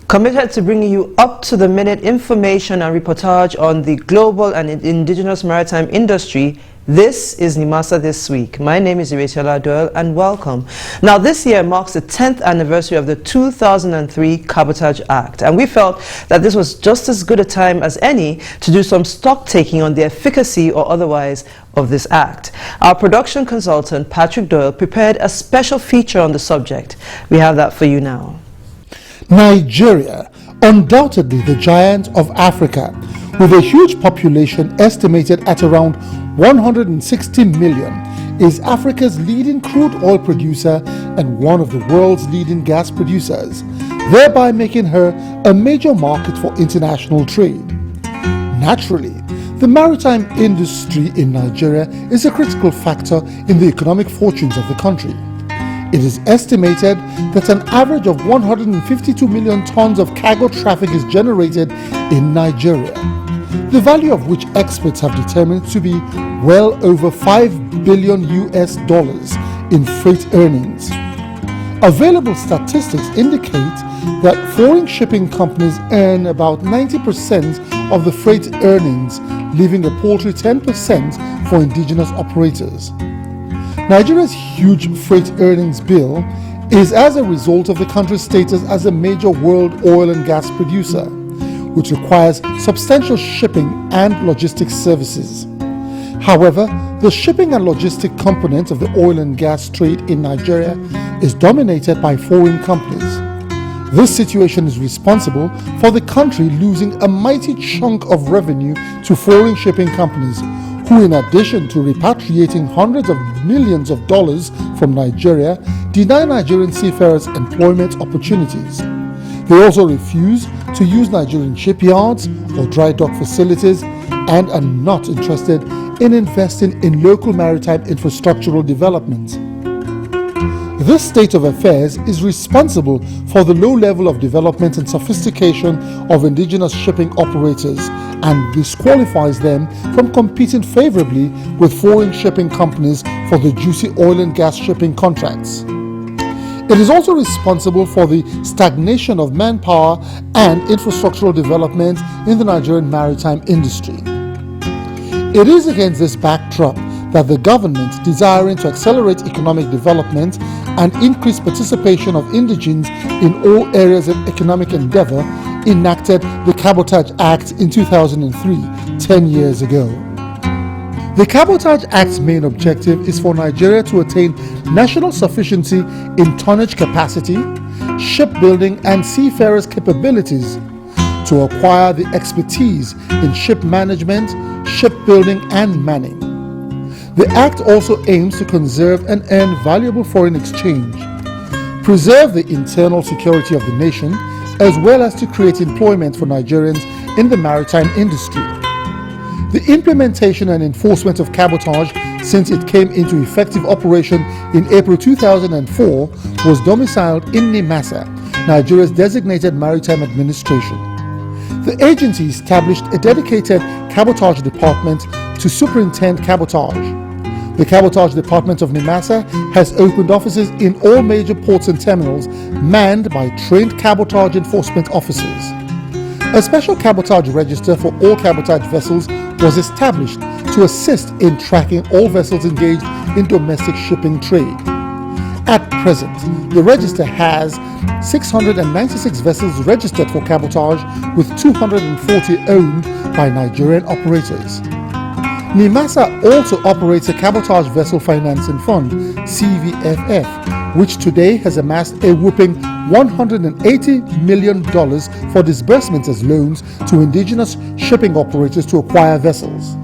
Committed to bringing you up-to-the-minute information and reportage on the global and indigenous maritime industry, this is Nimasa This Week. My name is Rachel Doyle and welcome. Now this year marks the 10th anniversary of the 2003 Cabotage Act, and we felt that this was just as good a time as any to do some stock taking on the efficacy or otherwise of this act. Our production consultant Patrick Doyle prepared a special feature on the subject. We have that for you now. Nigeria, undoubtedly the giant of Africa, with a huge population estimated at around 160 million, is Africa's leading crude oil producer and one of the world's leading gas producers, thereby making her a major market for international trade. Naturally, the maritime industry in Nigeria is a critical factor in the economic fortunes of the country. It is estimated that an average of 152 million tons of cargo traffic is generated in Nigeria, the value of which experts have determined to be well over $5 billion in freight earnings. Available statistics indicate that foreign shipping companies earn about 90% of the freight earnings, leaving a paltry 10% for indigenous operators. Nigeria's huge freight earnings bill is as a result of the country's status as a major world oil and gas producer, which requires substantial shipping and logistics services. However, the shipping and logistic component of the oil and gas trade in Nigeria is dominated by foreign companies. This situation is responsible for the country losing a mighty chunk of revenue to foreign shipping companies, who, in addition to repatriating hundreds of millions of dollars from Nigeria, deny Nigerian seafarers employment opportunities. They also refuse to use Nigerian shipyards or dry dock facilities and are not interested in investing in local maritime infrastructural development. This state of affairs is responsible for the low level of development and sophistication of indigenous shipping operators and disqualifies them from competing favorably with foreign shipping companies for the juicy oil and gas shipping contracts. It is also responsible for the stagnation of manpower and infrastructural development in the Nigerian maritime industry. It is against this backdrop that the government, desiring to accelerate economic development and increase participation of indigenes in all areas of economic endeavor, enacted the Cabotage Act in 2003, 10 years ago. The Cabotage Act's main objective is for Nigeria to attain national sufficiency in tonnage capacity, shipbuilding and seafarers' capabilities, to acquire the expertise in ship management, shipbuilding and manning. The Act also aims to conserve and earn valuable foreign exchange, preserve the internal security of the nation, as well as to create employment for Nigerians in the maritime industry. The implementation and enforcement of cabotage since it came into effective operation in April 2004 was domiciled in Nimasa, Nigeria's designated maritime administration. The agency established a dedicated cabotage department to superintend cabotage. The Cabotage Department of Nimasa has opened offices in all major ports and terminals, manned by trained cabotage enforcement officers. A special cabotage register for all cabotage vessels was established to assist in tracking all vessels engaged in domestic shipping trade. At present, the register has 696 vessels registered for cabotage, with 240 owned by Nigerian operators. Nimasa also operates a Cabotage Vessel Financing Fund, CVFF, which today has amassed a whopping $180 million for disbursements as loans to indigenous shipping operators to acquire vessels.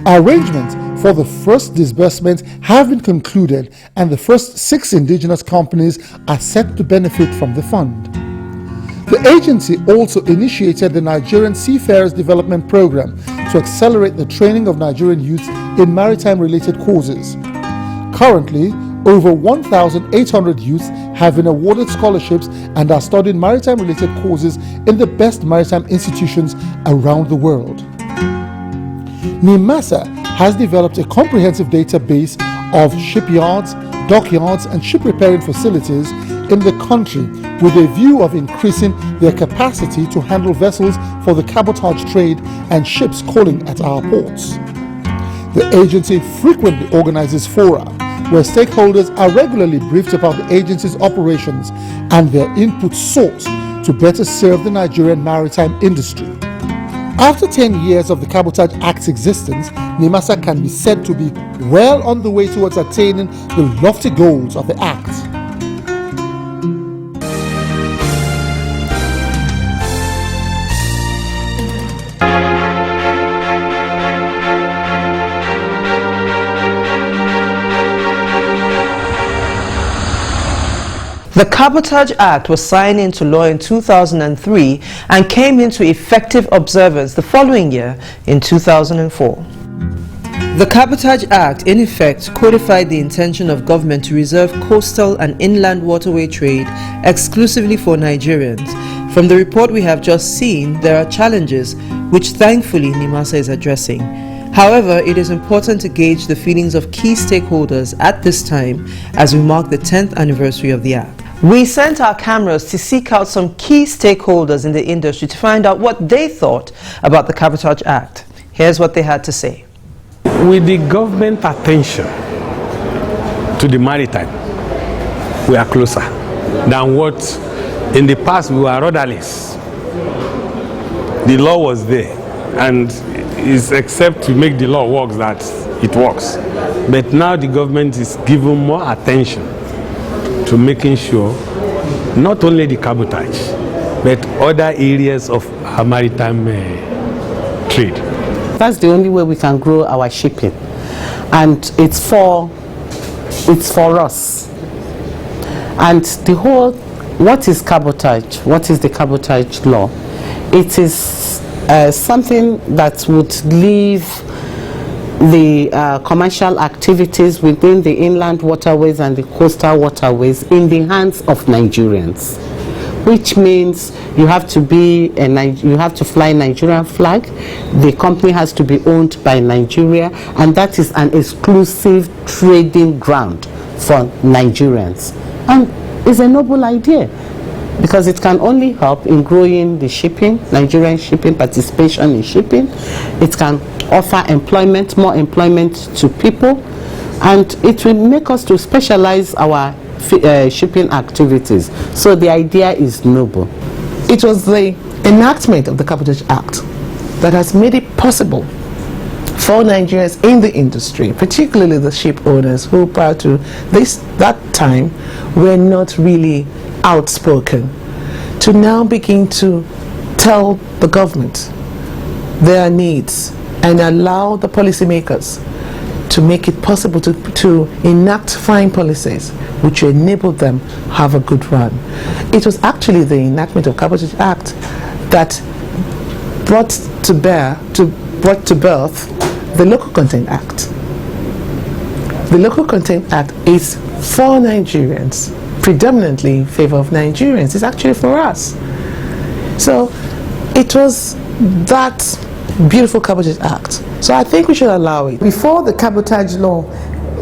Arrangements for the first disbursement have been concluded, and the first 6 indigenous companies are set to benefit from the fund. The agency also initiated the Nigerian Seafarers Development Program to accelerate the training of Nigerian youths in maritime-related courses. Currently, over 1,800 youths have been awarded scholarships and are studying maritime-related courses in the best maritime institutions around the world. Nimasa has developed a comprehensive database of shipyards, dockyards, and ship repairing facilities in the country, with a view of increasing their capacity to handle vessels for the cabotage trade and ships calling at our ports. The agency frequently organizes fora where stakeholders are regularly briefed about the agency's operations and their input sought to better serve the Nigerian maritime industry. After 10 years of the Cabotage Act's existence, Nimasa can be said to be well on the way towards attaining the lofty goals of the Act. The Cabotage Act was signed into law in 2003 and came into effective observance the following year in 2004. The Cabotage Act, in effect, codified the intention of government to reserve coastal and inland waterway trade exclusively for Nigerians. From the report we have just seen, there are challenges which thankfully Nimasa is addressing. However, it is important to gauge the feelings of key stakeholders at this time as we mark the 10th anniversary of the Act. We sent our cameras to seek out some key stakeholders in the industry to find out what they thought about the Cabotage Act. Here's what they had to say. With the government attention to the maritime, we are closer than what in the past we were rudderless. The law was there, and it's except to make the law work that it works. But now the government is giving more attention to making sure not only the cabotage, but other areas of our maritime trade. That's the only way we can grow our shipping, and it's for us. And the whole, what is cabotage? What is the cabotage law? It is something that would leave the commercial activities within the inland waterways and the coastal waterways in the hands of Nigerians, which means you have to fly Nigerian flag. The company has to be owned by Nigeria, and that is an exclusive trading ground for Nigerians. And it's a noble idea, because it can only help in growing the shipping, Nigerian shipping, participation in shipping. It can offer employment, more employment to people, and it will make us to specialize our shipping activities. So the idea is noble. It was the enactment of the Cabotage Act that has made it possible for Nigerians in the industry, particularly the ship owners who prior to that time were not really outspoken, to now begin to tell the government their needs and allow the policymakers to make it possible to enact fine policies which will enable them have a good run. It was actually the enactment of Cabotage Act that brought to birth the Local Content Act. The Local Content Act is for Nigerians, predominantly in favor of Nigerians. It's actually for us. So it was that beautiful Cabotage Act. So I think we should allow it. Before the cabotage law,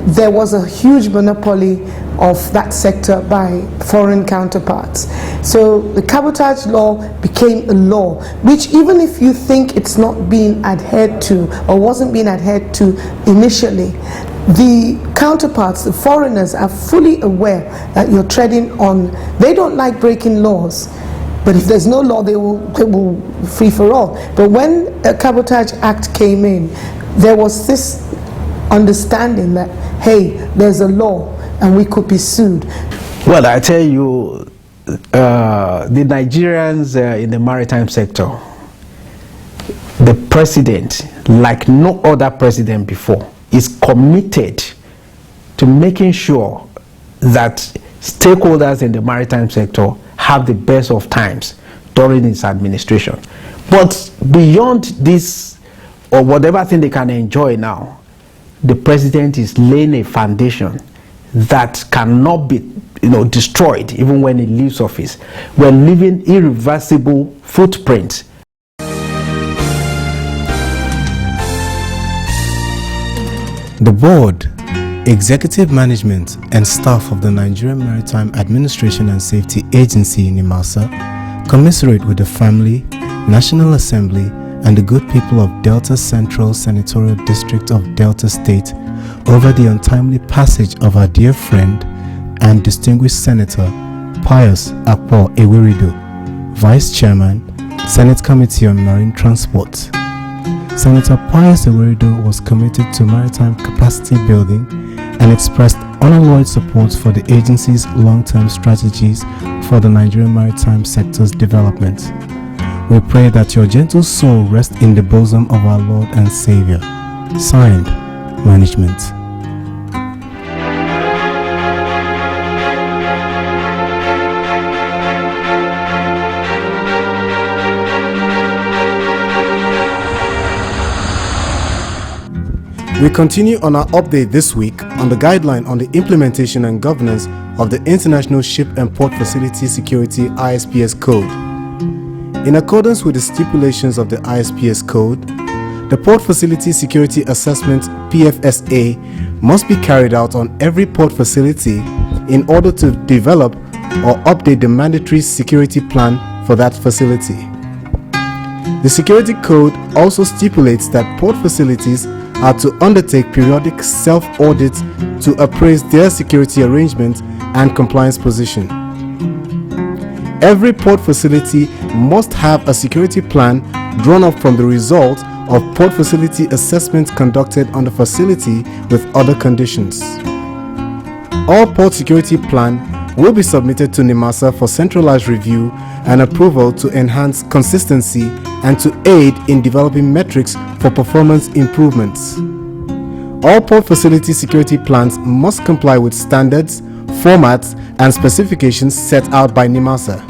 there was a huge monopoly of that sector by foreign counterparts. So the cabotage law became a law, which even if you think it's not being adhered to or wasn't being adhered to initially, the counterparts, the foreigners, are fully aware that you're treading on, they don't like breaking laws. But if there's no law, they will free for all. But when a Cabotage Act came in, there was this understanding that, hey, there's a law and we could be sued. Well, I tell you, the Nigerians in the maritime sector, the president, like no other president before, is committed to making sure that stakeholders in the maritime sector have the best of times during his administration. But beyond this, or whatever thing they can enjoy now, the president is laying a foundation that cannot be destroyed even when he leaves office. We're leaving irreversible footprints. The board Executive management and staff of the Nigerian Maritime Administration and Safety Agency (Nimasa) commiserate with the family, National Assembly, and the good people of Delta Central Senatorial District of Delta State over the untimely passage of our dear friend and distinguished Senator Pius Akpo Ewerido, Vice Chairman, Senate Committee on Marine Transport. Senator Pius Ewerido was committed to maritime capacity building and expressed unalloyed support for the agency's long-term strategies for the Nigerian maritime sector's development. We pray that your gentle soul rest in the bosom of our Lord and Savior. Signed, Management. We continue on our update this week on the guideline on the implementation and governance of the International Ship and Port Facility Security ISPS Code. In accordance with the stipulations of the ISPS Code, the Port Facility Security Assessment PFSA must be carried out on every port facility in order to develop or update the mandatory security plan for that facility. The Security Code also stipulates that port facilities are to undertake periodic self-audits to appraise their security arrangements and compliance position. Every port facility must have a security plan drawn up from the result of port facility assessments conducted on the facility with other conditions. All port security plan will be submitted to Nimasa for centralized review and approval to enhance consistency and to aid in developing metrics for performance improvements. All port facility security plans must comply with standards, formats, and specifications set out by Nimasa.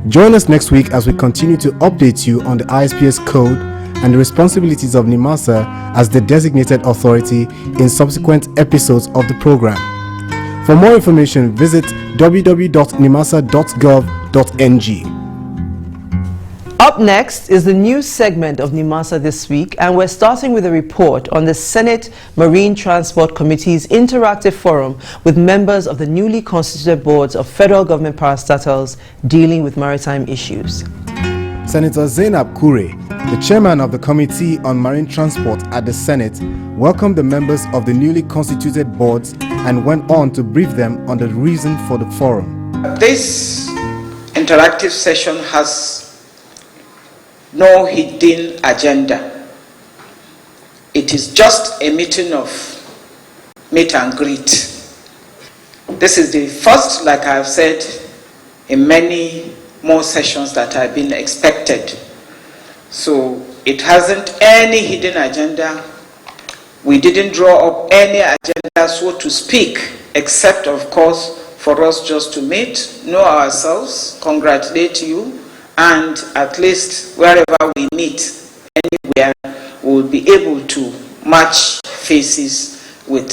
Join us next week as we continue to update you on the ISPS Code and the responsibilities of Nimasa as the designated authority in subsequent episodes of the program. For more information, visit www.nimasa.gov.ng. Up next is the news segment of Nimasa This Week, and we're starting with a report on the Senate Marine Transport Committee's interactive forum with members of the newly constituted boards of federal government parastatals dealing with maritime issues. Senator Zainab Kure, the chairman of the Committee on Marine Transport at the Senate, welcomed the members of the newly constituted boards and went on to brief them on the reason for the forum. This interactive session has no hidden agenda. It is just a meeting of meet and greet. This is the first, like I have said, in many more sessions that have been expected. So it hasn't any hidden agenda. We didn't draw up any agenda, so to speak, except, of course, for us just to meet, know ourselves, congratulate you, and at least wherever we meet, anywhere, we'll be able to match faces with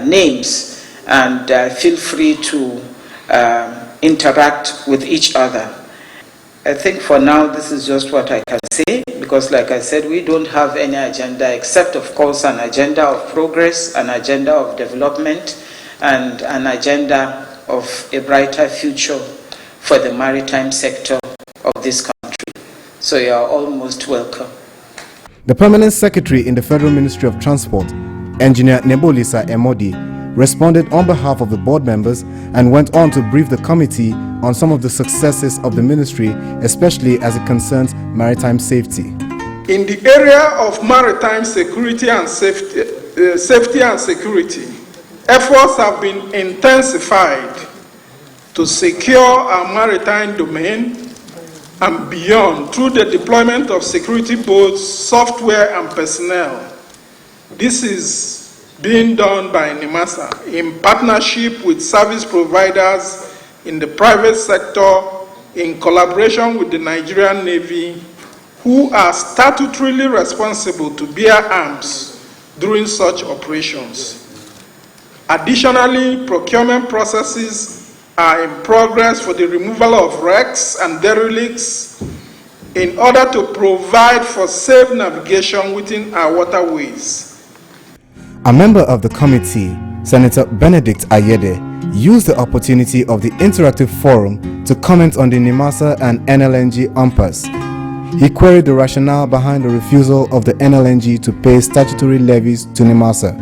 names, and feel free to interact with each other. I think for now this is just what I can say, because like I said, we don't have any agenda except, of course, an agenda of progress, an agenda of development, and an agenda of a brighter future for the maritime sector of this country. So you are all most welcome. The Permanent Secretary in the Federal Ministry of Transport, Engineer Nebolisa Emodi, responded on behalf of the board members and went on to brief the committee on some of the successes of the ministry, especially as it concerns maritime safety. In the area of maritime security and safety and security, efforts have been intensified to secure our maritime domain and beyond through the deployment of security boards, software, and personnel. This is being done by Nimasa in partnership with service providers in the private sector, in collaboration with the Nigerian Navy, who are statutorily responsible to bear arms during such operations. Additionally, procurement processes are in progress for the removal of wrecks and derelicts in order to provide for safe navigation within our waterways. A member of the committee, Senator Benedict Ayede, used the opportunity of the interactive forum to comment on the Nimasa and NLNG impasse. He queried the rationale behind the refusal of the NLNG to pay statutory levies to Nimasa.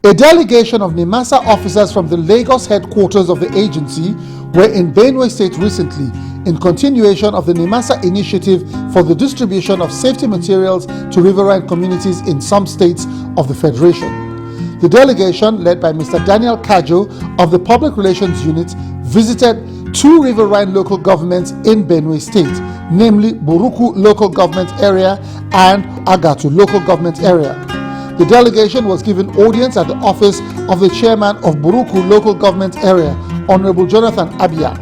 A delegation of Nimasa officers from the Lagos headquarters of the agency were in Benue State recently in continuation of the Nimasa initiative for the distribution of safety materials to riverine communities in some states of the Federation. The delegation, led by Mr. Daniel Kajo of the Public Relations Unit, visited 2 riverine local governments in Benue State, namely Buruku Local Government Area and Agatu Local Government Area. The delegation was given audience at the office of the chairman of Buruku Local Government Area, Honorable Jonathan Abia.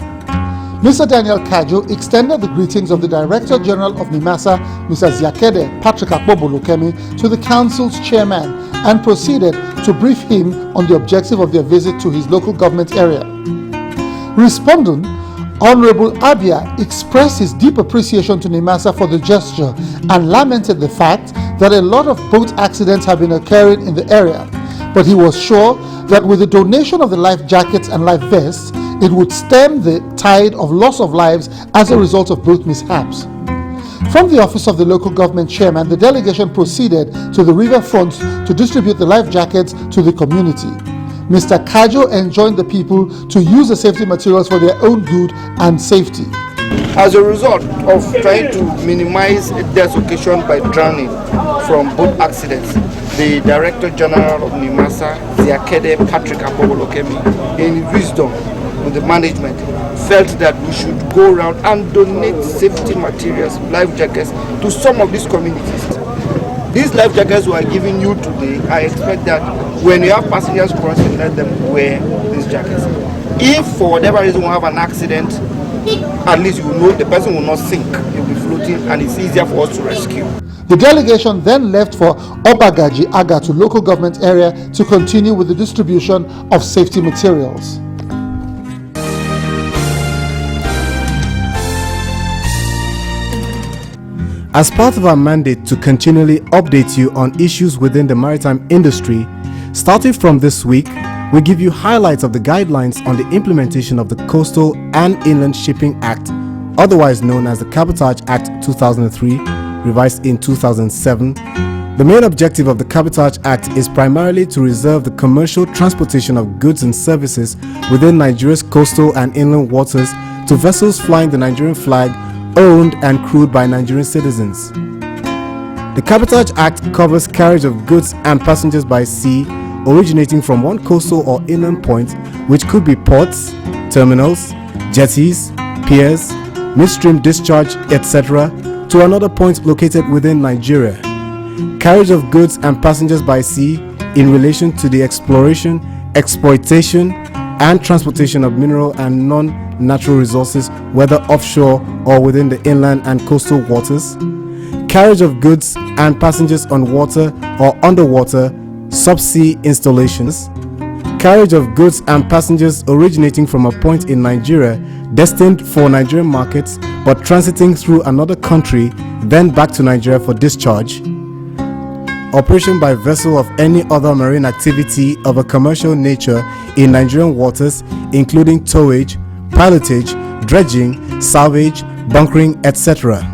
Mr. Daniel Kajo extended the greetings of the Director General of Nimasa, Mr. Ziakede Patrick Akpobolokemi, to the Council's chairman and proceeded to brief him on the objective of their visit to his local government area. Responding, Honorable Abia expressed his deep appreciation to Nimasa for the gesture and lamented the fact that a lot of boat accidents have been occurring in the area, but he was sure that with the donation of the life jackets and life vests, it would stem the tide of loss of lives as a result of boat mishaps. From the office of the local government chairman, the delegation proceeded to the riverfront to distribute the life jackets to the community. Mr. Kajo enjoined the people to use the safety materials for their own good and safety. As a result of trying to minimize deaths occasioned by drowning from boat accidents, the Director General of Nimasa, Ziakede Patrick Akpobolokemi, in wisdom with the management, felt that we should go around and donate safety materials, life jackets, to some of these communities. These life jackets we are giving you today, I expect that when you have passengers crossing, let them wear these jackets. If for whatever reason we have an accident, at least you know the person will not sink, he will be floating, and it's easier for us to rescue. The delegation then left for Obagaji Agatu local government area to continue with the distribution of safety materials. As part of our mandate to continually update you on issues within the maritime industry, starting from this week, we give you highlights of the guidelines on the implementation of the Coastal and Inland Shipping Act, otherwise known as the Cabotage Act 2003, revised in 2007. The main objective of the Cabotage Act is primarily to reserve the commercial transportation of goods and services within Nigeria's coastal and inland waters to vessels flying the Nigerian flag, owned and crewed by Nigerian citizens. The Cabotage Act covers carriage of goods and passengers by sea originating from one coastal or inland point, which could be ports, terminals, jetties, piers, midstream discharge, etc., to another point located within Nigeria. Carriage of goods and passengers by sea in relation to the exploration, exploitation, and transportation of mineral and non-natural resources, whether offshore or within the inland and coastal waters. Carriage of goods and passengers on water or underwater subsea installations. Carriage of goods and passengers originating from a point in Nigeria destined for Nigerian markets but transiting through another country, then back to Nigeria for discharge. Operation by vessel of any other marine activity of a commercial nature in Nigerian waters, including towage, pilotage, dredging, salvage, bunkering, etc.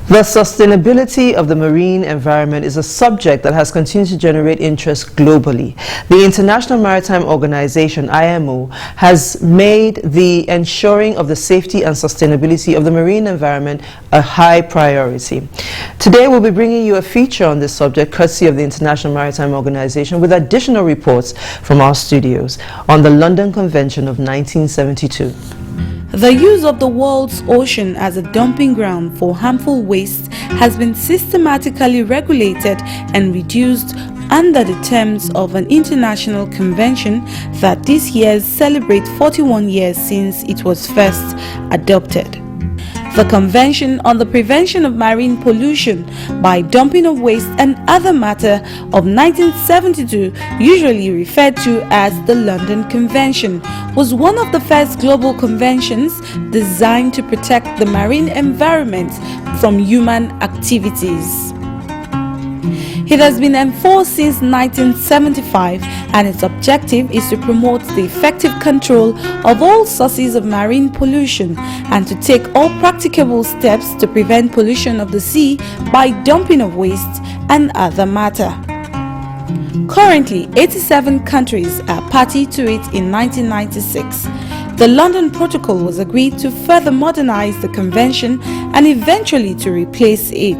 The sustainability of the marine environment is a subject that has continued to generate interest globally. The International Maritime Organization, IMO, has made the ensuring of the safety and sustainability of the marine environment a high priority. Today we'll be bringing you a feature on this subject courtesy of the International Maritime Organization with additional reports from our studios on the London Convention of 1972. The use of the world's ocean as a dumping ground for harmful waste has been systematically regulated and reduced under the terms of an international convention that this year celebrates 41 years since it was first adopted. The Convention on the Prevention of Marine Pollution by Dumping of Waste and Other Matter of 1972, usually referred to as the London Convention, was one of the first global conventions designed to protect the marine environment from human activities. It has been enforced since 1975, and its objective is to promote the effective control of all sources of marine pollution and to take all practicable steps to prevent pollution of the sea by dumping of waste and other matter. Currently, 87 countries are party to it in 1996. The London Protocol was agreed to further modernize the convention and eventually to replace it.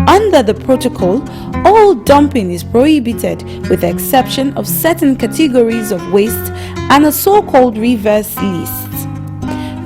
Under the protocol, all dumping is prohibited with the exception of certain categories of waste and a so-called reverse list.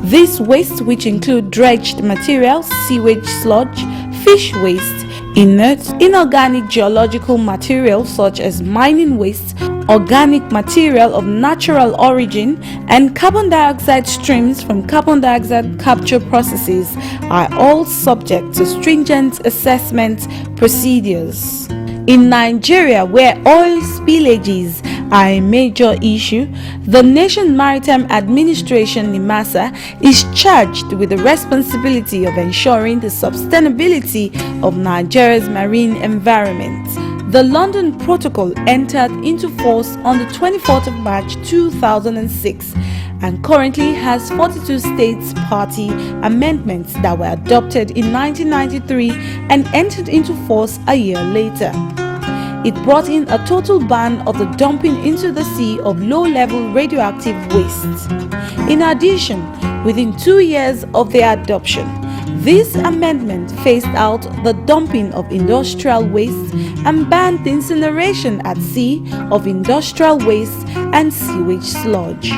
These wastes, which include dredged materials, sewage sludge, fish waste, inert, inorganic geological material such as mining waste, organic material of natural origin, and carbon dioxide streams from carbon dioxide capture processes, are all subject to stringent assessment procedures. In Nigeria, where oil spillages are a major issue, the National Maritime Administration (Nimasa) is charged with the responsibility of ensuring the sustainability of Nigeria's marine environment. The London Protocol entered into force on the 24th of March 2006 and currently has 42 states party amendments that were adopted in 1993 and entered into force a year later. It brought in a total ban of the dumping into the sea of low-level radioactive waste. In addition, within 2 years of their adoption, this amendment phased out the dumping of industrial waste and banned the incineration at sea of industrial waste and sewage sludge.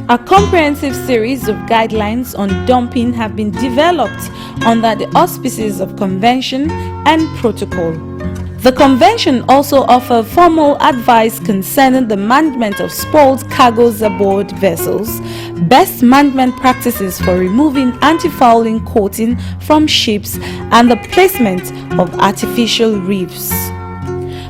A comprehensive series of guidelines on dumping have been developed under the auspices of Convention and Protocol. The Convention also offers formal advice concerning the management of spoiled cargoes aboard vessels, best management practices for removing anti-fouling coating from ships, and the placement of artificial reefs.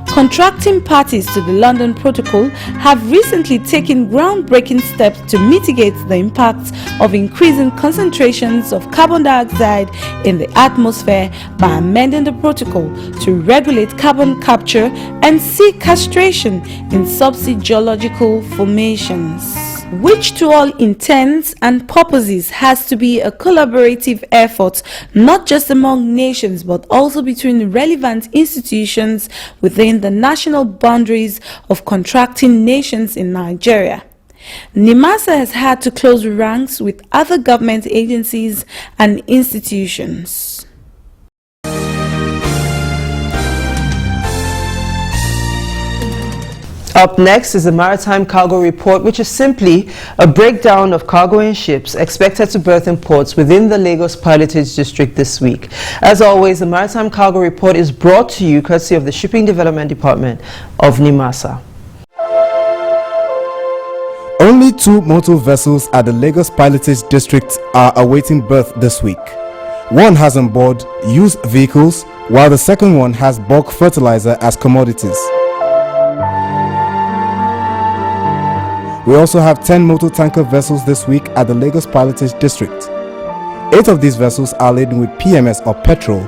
Contracting parties to the London Protocol have recently taken groundbreaking steps to mitigate the impacts of increasing concentrations of carbon dioxide in the atmosphere by amending the protocol to regulate carbon capture and sequestration in subsea geological formations, which to all intents and purposes has to be a collaborative effort not just among nations but also between relevant institutions within the national boundaries of contracting nations in Nigeria. Nimasa has had to close ranks with other government agencies and institutions. Up next is the Maritime Cargo Report, which is simply a breakdown of cargo in ships expected to berth in ports within the Lagos Pilotage District this week. As always, the Maritime Cargo Report is brought to you courtesy of the Shipping Development Department of Nimasa. Only 2 motor vessels at the Lagos Pilotage District are awaiting berth this week. One has on board used vehicles, while the second one has bulk fertilizer as commodities. We also have 10 motor tanker vessels this week at the Lagos Pilotage District. 8 of these vessels are laden with PMS or petrol.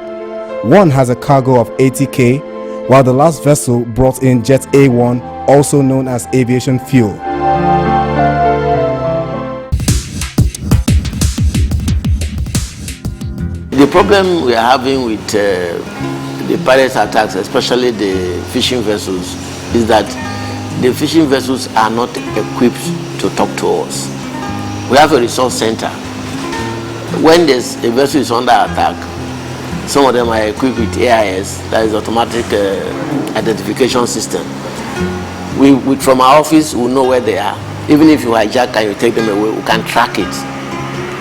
One has a cargo of 80k, while the last vessel brought in Jet A1, also known as aviation fuel. The problem we are having with the pirate attacks, especially the fishing vessels, is that the fishing vessels are not equipped to talk to us. We have a resource center. When there's a vessel is under attack, some of them are equipped with AIS, that is automatic identification system. From our office, we know where they are. Even if you hijack and you take them away, we can track it.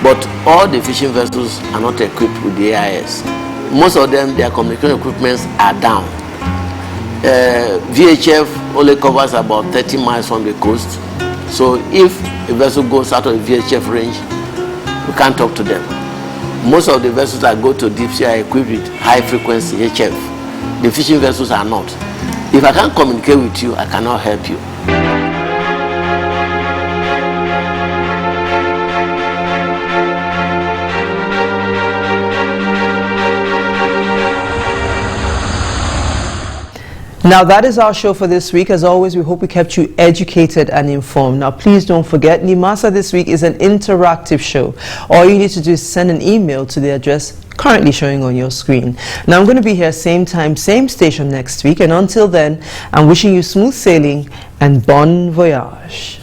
But all the fishing vessels are not equipped with the AIS. Most of them, their communication equipments are down. VHF only covers about 30 miles from the coast. So if a vessel goes out of the VHF range, we can't talk to them. Most of the vessels that go to deep sea are equipped with high frequency HF. The fishing vessels are not. If I can't communicate with you, I cannot help you. Now that is our show for this week. As always, we hope we kept you educated and informed. Now please don't forget, Nimasa This Week is an interactive show. All you need to do is send an email to the address currently showing on your screen. Now I'm going to be here same time, same station next week, and until then, I'm wishing you smooth sailing and bon voyage.